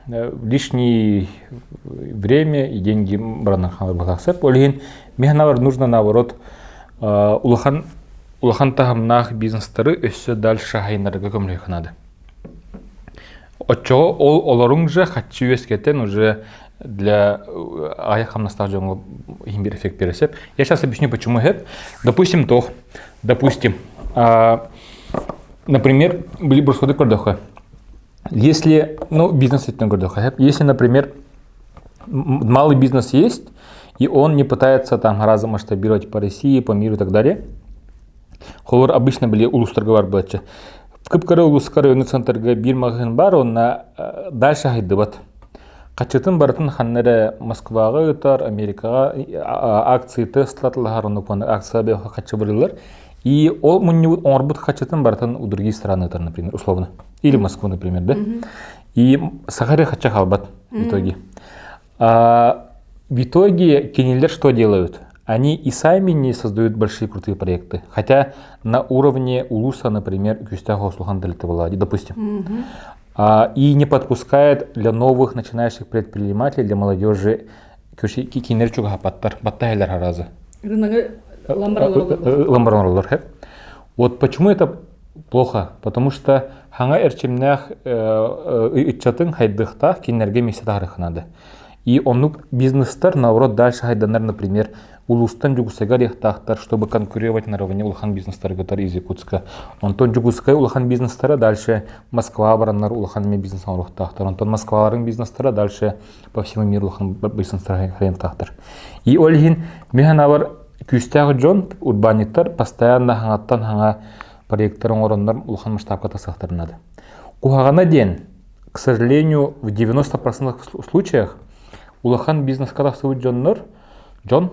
лишнее время и деньги брана ханар бахасеп. Олеген, механавар нужно наоборот, улахан тахамнах бизнес-тары өссө дальше хайнарга көмілі ханады. Отчего олорун же хочу вескетен уже для аяхам настаженного имбир эффект пересеп. Я сейчас объясню, почему это. Допустим, например, были брусходы кордоха. Если, бизнес это кордоха. Если, например, малый бизнес есть, и он не пытается там разом масштабировать по России, по миру и так далее, холор обычно были улусторговар бача. Кыпкары улускар районный центрга бир магазин бар, онна дальше хайдыбат. Качытын бартын ханнере Москвага ытар, Америкага акции Tesla оннукпан акция бе качы барылар. И ол мунни орбут качытын бартын у другие страны ытар, например, условно. Или Москву, например, да? И Сахаре хача халбат в итоге. В итоге кинелер что делают? Они и сами не создают большие крутые проекты. Хотя на уровне улуса, например, Кюстяха Услухан Дельтавалади, допустим. И не подпускает для новых начинающих предпринимателей, для молодежи кинерчуга паттар, баттайлер хараза. Ламбарлар. Вот почему это плохо? Потому что ханга эрчимнях ичатын хайдыхта кинерге меседары надо. И он бизнес-тар наоборот дальше хайданар, например, улустан Джугусайга рехтахтар, чтобы конкурировать наравне улахан бизнес-тары, который из Якутска. Онтон Джугускай улахан бизнес-тары дальше Москва бараннар улаханами бизнес-тары рехтахтар. Онтон Москваларын бизнес-тары дальше по всему миру улахан бизнес-тары рехтахтар. И Ольгин механавар Кюстяг Джон урбаниттар постоянно хангаттан ханга проекттарын орондар улахан масштабка тасахтар надо. Кухагана ден, к сожалению, в 90% случаях улахан бизнес-кадастовый Джон,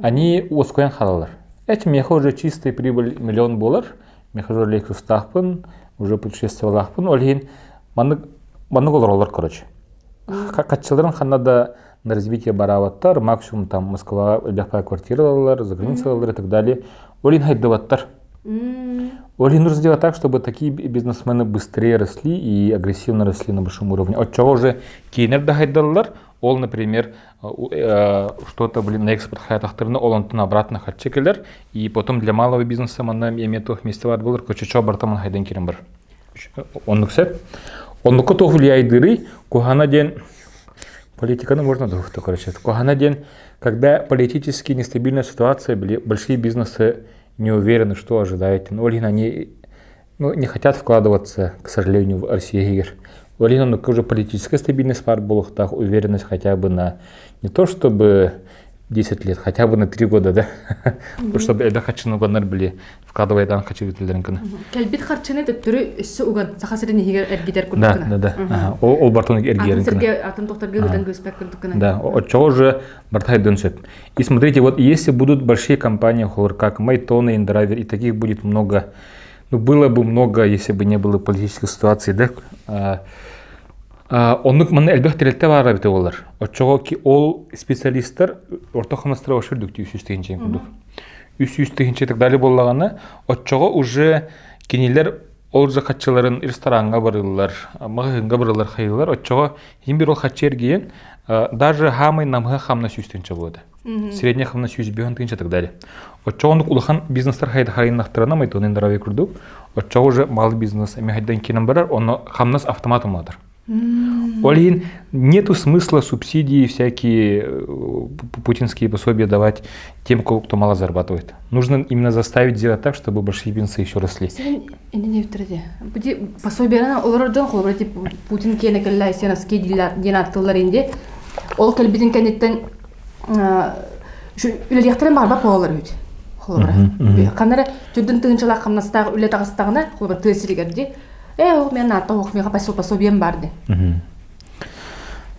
они ускоен халалар. Эти меха уже чистая прибыль $1 миллион, меха уже лейку стахпын, уже путешествовал лахпын, ольгин, манны голролар, короче. Каччыларын ханада на развитие бараваттар, максимум там Москва, бяхпая квартиралар, за границалар и так далее. Олин хайдаваттар. Олин нужно сделать так, чтобы такие бизнесмены быстрее росли и агрессивно росли на большом уровне. От чего же кейнер да хайдалар, ол, например, что-то на экспорт хаятахтырны, ол онтын обратно хатчекелер, и потом для малого бизнеса манна еметох местевар болар, кочечо бартаман хайдан керен бар. Оннуксеп. Оннуку тох влияйдыры, кухана ден, политиканы можно духта, короче, кухана ден, когда политически нестабильная ситуация, большие бизнесы не уверены, что ожидаете. Но они не хотят вкладываться, к сожалению, в Россию. Уже политическая стабильность пар была, уверенность хотя бы на не то чтобы 10 лет, хотя бы на 3 года, да? Чтобы эбе хачыны уганнар били вкладывайдан хачы битилерин күнү. Кэлбит харчыны төттүрү өссө уган сахасырын егер эргидер Да, күнү. да. Ол бартоник эргерин күнү. Атын тохторга гыдан гыспек күнү. Да, от чего же бартай донсет. И смотрите, вот если будут большие компании, как Майтон и Индрайвер, и таких будет много, ну было бы много, если бы не было политических ситуаций, да? Онук мана элбэх терелте бара бите олар. Очого ки ол специалисттер ортоханастыра башырдык 300 тегинче күндүк. 300 тегинче так далее боллаганы, очого уже кинилер ол же хатчыларын ресторанга барылар, магазинга барылар хайылар, очого химбир ол хатчерген даже хамай намга хамна 300 тегинче болады. Средняя хамна 300 тегинче так далее. Очого онук улахан бизнестер хайда хайнахтырана Майтон Индраве күрдүк. Очого уже малый бизнес эми хайдан кинен барар, оны хамнас автоматомадыр. Олин, нету смысла субсидии всякие путинские пособия давать тем, кто мало зарабатывает. Нужно именно заставить сделать так, чтобы большие бизнесы еще росли. Пособия олордон холбрати Путин кене келлай сенаски динаттылар инде. Ол келбитин кенеттен үлелехтерен барба болар үт. Холбра. Канара түдүн тыгынчылак камнастагы үле тагыстагына холбра тесиригерди. Мен ата оқмеға пособием барды.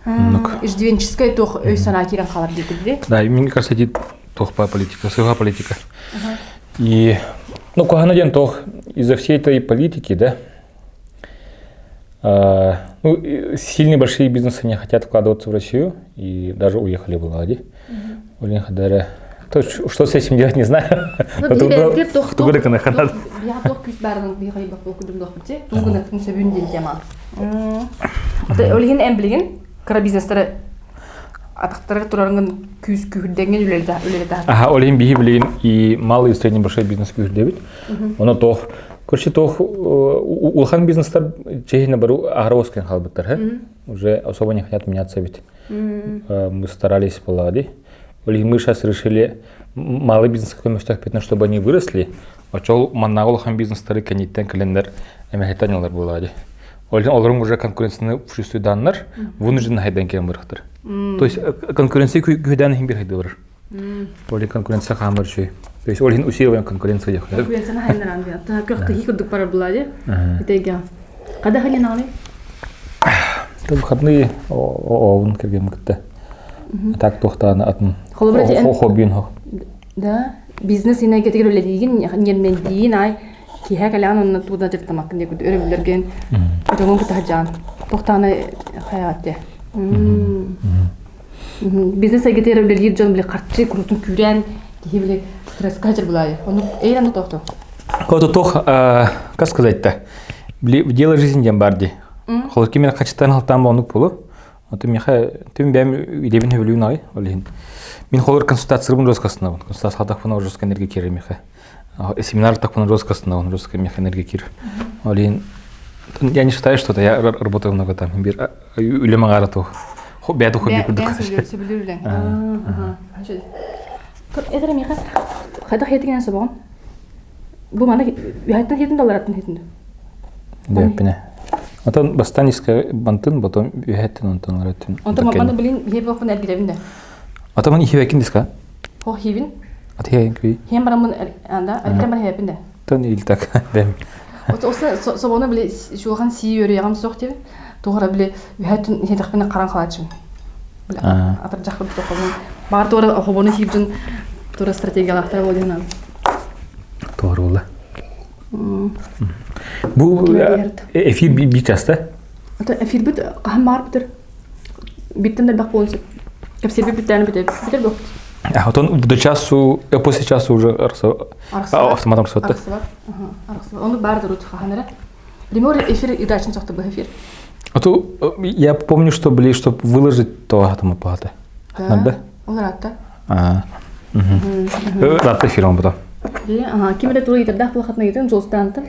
Иждивенческая тох өйсана кирен қалар дейді. Да, мне кажется, это тохпа политика, своя политика. И, ну, куханаден тох из-за всей этой политики, да, ну, сильные большие бизнесы не хотят вкладываться в Россию и даже уехали в Лади. Что с этим делать, не знаю. Я тох күз барын бигай бак окудум дох бите. Тугуна тумса бүнден тема. Олеген эмблеген кара бизнестер атактары турарган күз күрденген үлелде. Ага, олеген биги билеген и малый и средний большой бизнес күрдебит. Оно тох, короче, тох улхан бизнестер чехина бару агровскен халбыттар, уже особо не хотят меняться ведь. Мы старались по лади. Мы сейчас решили малый бизнес какой местах питна, чтобы они выросли. Очол маннагулхан бизнестары каниттен календар эмехетанялар булади. Оларың уже конкуренцияны чувствует даннар, вынуждены хайдан келен барыктыр. То есть конкуренция күйдан химбир хайды бар. Олин конкуренция хамар чүй. То есть олин усиливаем конкуренцию яхты. Конкуренцияны хайдан ранды. Та көхті хикурдук пара булади. Итеге. Када халин али? Та выходные овын кірген мүкітті. Так тохтаны атын. Хоббин хо. Да. Бизнес инеге тегерелеген нермен дейін ай киһә калан онны туда жыртамак не күд өрөбүлөрген жогон кытажан токтаны хаятте бизнес агетер билер жон биле картчы крутун күрән киһе стресс кажыр булай оны эйран тохто кото тох как сказать-то дело жизни барди холки мен качтан халтам онук болу аты меха тем бем идебин хөвлүн ай олин мен холор консультация рыбын жосткасына бун. Консультация так фона жостка энергия кире меха. Семинар так фона жосткасына бун жостка меха энергия кир. Олин я не считаю, что я работаю много там. Бир үлем агарату. Хобби ату хобби курдук. Ага. Эдер меха. Хада хетеген собон. Бу мана хайтан хетин долларатын хетин. Да, пене. Атан бастаниска бантын, потом хетин онтон ратын. Онтон мана билин хебок фон эргидебинде. Атаман ихевекин диска? Хо хивин? Атхеен кви. Хем барамын анда, аркамар хепинде. Тон илтак бем. Оса собоны биле шулхан си йөрү ягам соктеп, тогра биле хәтен хәтәкпен каран калачым. Биле атыр жакып токолун. Бар тогра хобоны хибжин тогра стратегиялактар болдуна. Тогра болду. Бу эфир бичаста? Ата эфир бит кахмар битер. Биттен дә бак болсы. Капсебе биттен битер бок. А вот он до часу, после часу уже автоматом сотта. Он бар дурут ханера. Пример эфир и дальше сохта бы эфир. А то я помню, что были, чтобы выложить то автомобиль. Да. Он рад. Рад эфиром потом. Ага, кем это тури тогда плохо на этом жолстанта.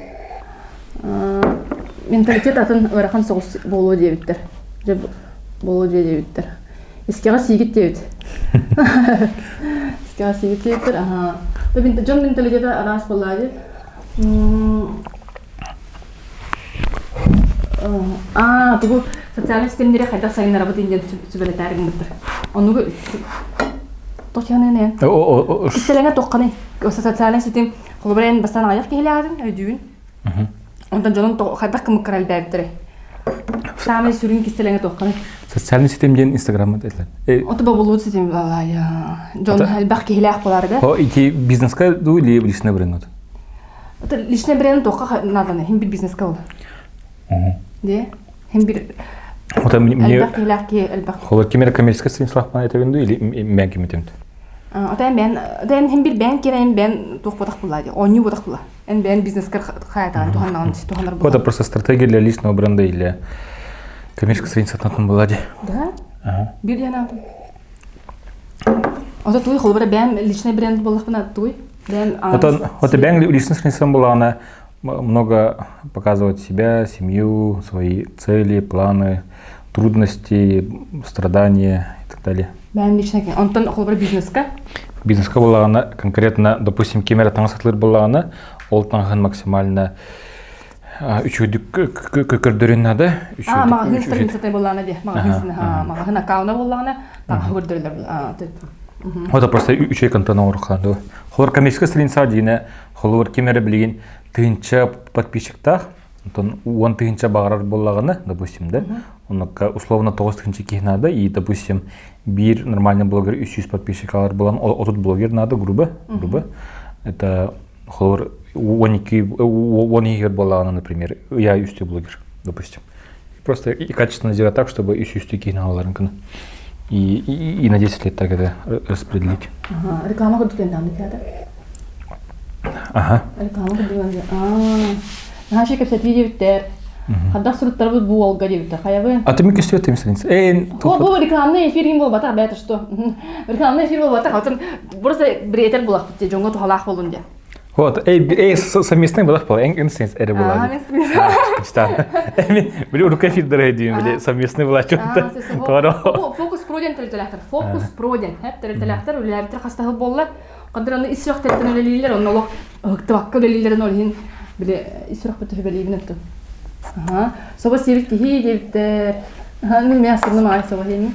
Менталитет атын варахан соус боло девиттер. Боло девиттер. Искага сигит девит. Искага сигит девиттер. Ага. То бинт жон менталитет арас боллади. Тугу социальный системдере хайда сайын работа инден сүбелетәрген биттер. Онугу тохяны. Кистелеңе тоққаны. Осы социальный сетим холбрен бастан аяқ келядын өдүн. Ондан жонун хадак кым карал бәбдире. Самый сүрин кистелеңе тоққаны. Социальный сетим ден Инстаграмда этлен. Ота болот сетим я. Жон халбак келях боларды. О, ити бизнеска ду или личный бренд? Это личный бренд тоққа надо, хим бир бизнеска бол. Де? Хим бир Вот мне. Албак келях ки албак. Холод кемер коммерческий стрим срахман это винду или мен кеметемт? Отан ben hem bir ben kereyim ben тоқ бодақ болады. Они бодақ болады. En ben бизнескер хаятан туханнар болады. Это просто стратегия для личного бренда или коммерческий стрим сатан болады. Да? Bir yana. Ота туй холбара ben личный бренд болақ бана туй. Вот бен личный стрим была много показывать себя, семью, свои цели, планы, трудности, страдания и так далее. Ben личный, онтан холбара бизнеска. Бизнеска была она конкретно, допустим, кемера таңсатлар была она, ол таңхан максимально үчүдүк көкөрдөрүн надо. Магазин страницатай была она де, магазин аккаунта была она, таңха көрдөрүлөр. Вот просто үчөй контент оруханды. Холор коммерческий страница дейне, холор кемера билген тыгынча подписчиктар, он тыгынча багарар боллаганы, допустим, да. Онка условно 9 тыгынча ких надо, и, допустим, бир нормальный блогер 300 подписчиков болан, отут блогер надо, грубо. Это холор 12 боллаганы, например, я 100 блогер, допустим. Просто и качественно сделать так, чтобы 100 ких наларынканы. И на 10 лет так это распределить. Реклама ходит там, да? Реклама ходит. Наши как видео тер. Хадас рутар будет буалга дивта. Хаявы. А ты мне кистё ты мисленец? Бу рекламный эфир им был бата, бета что? Рекламный эфир был бата, хотан просто брейтер булах, те жонго тухалах болунде. Вот, совместный булах был, инстинкт это было. Что? Были рука фит дорогие, были совместный булах что-то. Фокус проден телетелахтар, фокус проден, хеп телетелахтар, уляртер хастахы болла. Кадранны исрах телетен лилер, оннолох тывакка лилер нолхин, биле исрах буту белибнетте. Соба севит ки хидевтер. Ну мясны май соба хин.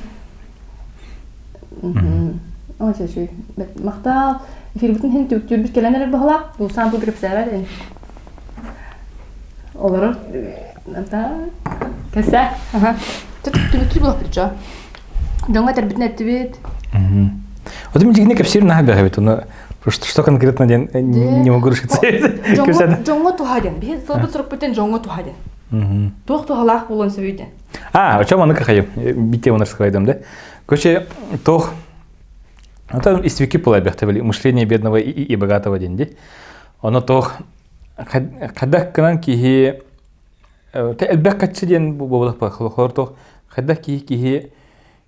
Ой, шой. Мактал эфир бүтүн хин түктүр бир келенер бахла. Бул сампл кирип сабар. Олар ата каса. Түктүр болуп турчу. Доңга тербитне түбет. Вот мне дигне капсир на хабе, но что конкретно не могу решить. Жоңго тухаден. Би собут срок бүтүн жоңго тухаден. Тохту халах болон сөйден. О чем она кахаем? Бите он рассказываем, да? Короче, тох. Это иствики полабехтовали, мышление бедного и богатого деньги. Оно тох. Когда канан кихи, ты элбех качеден боболах пахлохор тох. Когда кихи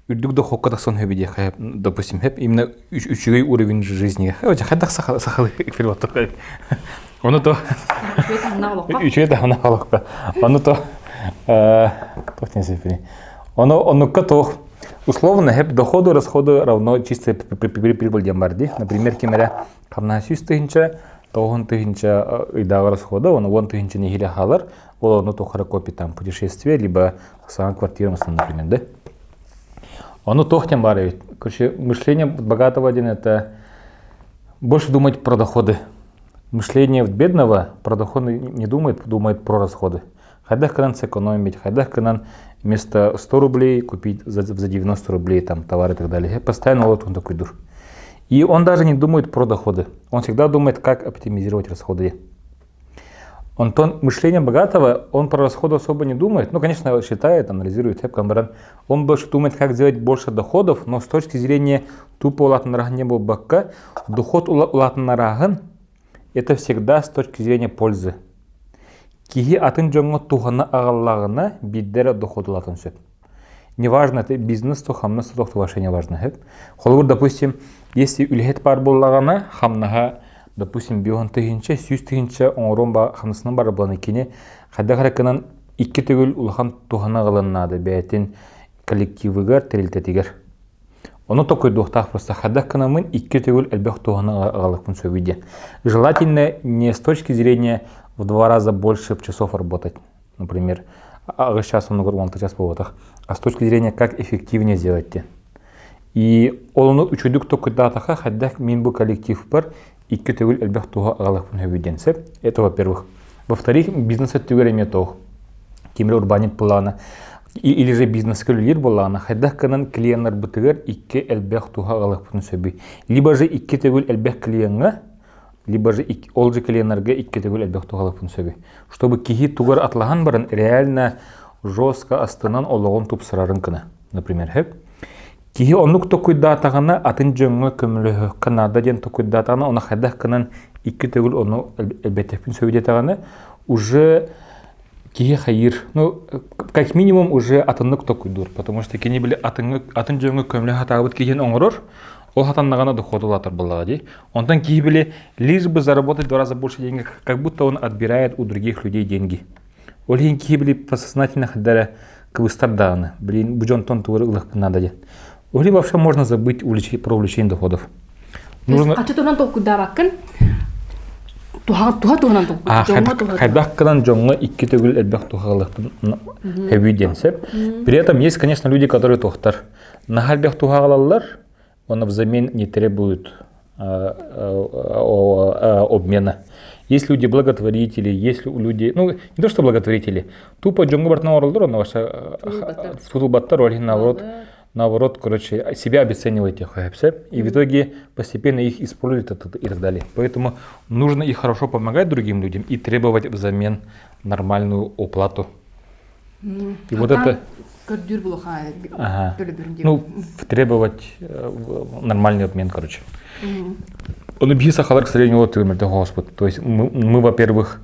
юрдук до хокката сон хебиде, допустим, хеп именно учугой уровень жизни. Хотя когда сахал эфир такой. Оно то. Учугой на халокка. Оно то. Тохтен сефри. Оно катох. Условно, доходу, расходу равно чистая прибыль демарди. Например, кемера камна сюстынча, то он тынча и да расхода, он тынча не гиля халар, он то харакопи там путешествие, либо сама квартира, например, да? Оно тохтем барит. Короче, мышление богатого один это больше думать про доходы. Мышление бедного про доходы не думает, думает про расходы. Хайдах канан сэкономить, хайдах канан вместо 100 рублей купить за 90 рублей там товары и так далее. Постоянно вот он такой дур. И он даже не думает про доходы. Он всегда думает, как оптимизировать расходы. Мышление богатого, он про расходы особо не думает. Ну, конечно, считает, анализирует. Он больше думает, как сделать больше доходов, но с точки зрения тупо улатнараган не был бакка, доход улатнараган это всегда с точки зрения пользы. Кихи атын жоңго тухана агаллагына биддер доход улатын сөп. Неважно, это бизнес, то хамна соток вашение важно. Холбур, допустим, если үлхет бар боллагана, хамнаға, допустим, биохан тыгынча, сүйіз тыгынча, оңырон ба хамнасынан бар боланы кене, қайда қаракынан икки төгіл улхан тухана агаланады, бәйтін коллективыгар, тәрелтетігер. Оны такой духтах просто қайда қанамын икки төгіл әлбәқ тухана агалықпын сөйде. Желательно не с точки зрения в 2 раза больше часов работать, например, сейчас он говорит, он час по а с точки зрения, как эффективнее сделать. И олону үчөйдүк токуйдатаха хаддак мин бу коллектив бар, икки төгүл элбэх туга агалакпын хөбүденсе. Это во-первых. Во-вторых, бизнес түгел эме тох. Кимре урбанит плана. Или же бизнес көллер болана, хаддак канан клиенттар бытыгар икки элбэх туга агалакпын сөбү. Либо же икки төгүл элбэх клиентга, либо же ол же клиенттарга икки төгүл элбэх туга агалакпын сөбү. Чтобы кихи тугар атлаган барын реально жестко астынан ологон тупсырарын кына. Например, хэп. Кихи оннук токуйдатагана атын жөңгө көмөлө канада ден токуйдатагана она хаддак канан икки төгүл ону элбетепин сөбүдетагана уже кихи хайыр. Ну, как минимум уже атыннык токуйдур, потому что кини биле атын жөңгө көмөлө хатабыт кихин оңорор, ол хатаннагана доходулатыр баллади. Онтан кихи биле лишь бы заработать в 2 раза больше денег, как будто он отбирает у других людей деньги. Олин кихи биле подсознательно хаддара квыстарданы. Блин, буджонтон тууры ылык надо ден. Или вообще можно забыть про увеличение доходов. Нужно... А что ты нам толку давакын? Туха нам толку. Хайдах канан джонга икки төгүл элбэх тухагалыктын хэвиденсеп. При этом есть, конечно, люди, которые тохтар. Нахальбэх тухагалалар, он взамен не требует обмена. Есть люди-благотворители, есть люди, ну, не то что благотворители, тупо джонга бартна оралдыр, он ваша футболбаттар, наоборот, короче, себя обесцениваете, и в итоге постепенно их используют и так далее. Поэтому нужно и хорошо помогать другим людям и требовать взамен нормальную оплату. И вот это... Ага. Ну, требовать нормальный обмен, короче. Он объяснил халар к среднему Господь. То есть мы, во-первых,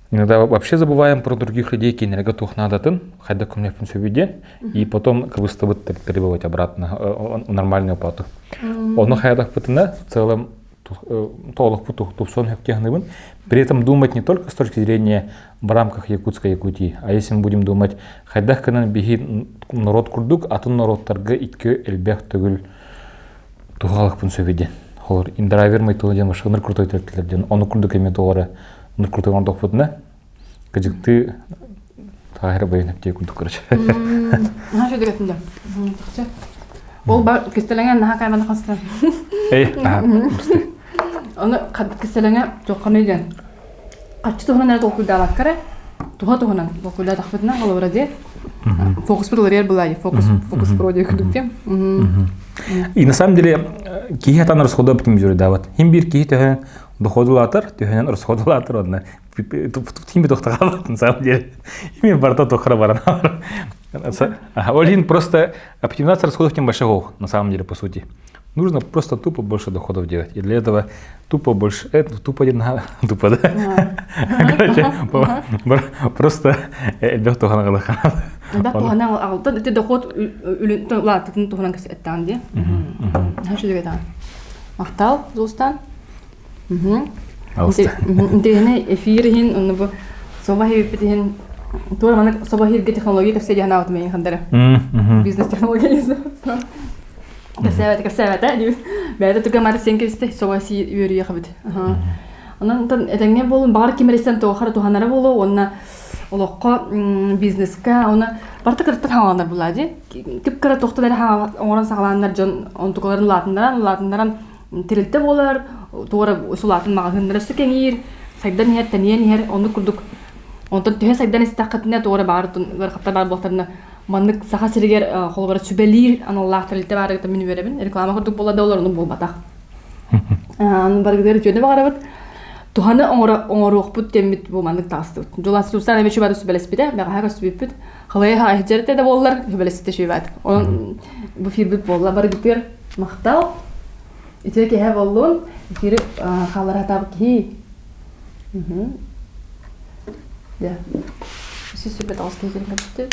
иногда вообще забываем про других людей, которые не готовы на датын, хотя ко мне в принципе и потом как бы требовать обратно нормальную оплату. Он хаядах пытана в целом толок путух тупсон хевтехнывын. При этом думать не только с точки зрения в рамках якутской Якутии, а если мы будем думать, хайдах канан беги народ курдук, а то народ торга итке элбех төгүл тугалык пунсовиде. Холор индравер май толаден ваша нар крутой тертелерден. Он курдук эме тоора нар крутой он тохпутна. Кадик ты тагыр байын аптек курдук короче. Ха что дегетинде. Ол бар кестелеген наха кайман хастан. Оны кестеленге жокканы ден. Качты тохнан толкуйдалак кара. Туханан толкуйда тахпытна ол ради. Фокус про была, фокус про декудуктем. И на самом деле кихатан расходы оптимизирует, да вот. Химбир кихи доходулатор, тюхенен расходулатор одна. Химби тохтагават на самом деле. Химби барта тохрабарана. Олин просто оптимизация расходов тем большого на самом деле по сути. Нужно просто тупо больше доходов делать. И для этого тупо больше, тупо тупо, да? Короче, просто элбэх туханагалах. Да, туханагал алтын, это доход латыкны туханан кәс әттән де. Хәші дегет ан. Мақтал, зостан. Интегіне эфирін, оны бұл собахи өппетігін, туар маны собахирге технология кәпсе дегін ауты мәйін қандары. Бизнес технологиясы. Кәсәбәт, әдеу. Бәді түрге мәрі сен кәсті собахи өрі яқыбыд. Онан әтәңне болын бағар кемерестен тоғақары туханары болу, онына олоққа бизнеске, оны барты кірттір хаңаландар болады. Кіп кірі тоқтылары оңыран сағаландар жон онтықыларын латындаран тірілті болар, тоғыры ұсыл латын мағағындары сүкеңер, сайдан ер, тәнен ер, оны күрдік. Онтан түйе сайдан істаққытына тоғыры бағырқаптар бар болақтарына маңдық сақа сірігер қолбары сүбәлер, аналлақ тірілті барығы мен беребін. Реклама күрдік болады олар, оның бол батақ. Барғыдары жөні бағарабыд. Туханы оңоруq put temit bu mandık tastı. Jolas sustan eme şu barısı belespide, ben haga sübüpüt. Halaya ha hicrete de bollar, belespide şu bat. On bu firbit bolla bar gitir maqtal. İçeki he bollun, firip xalar hatab ki. Ya. Siz sübet aslı gelip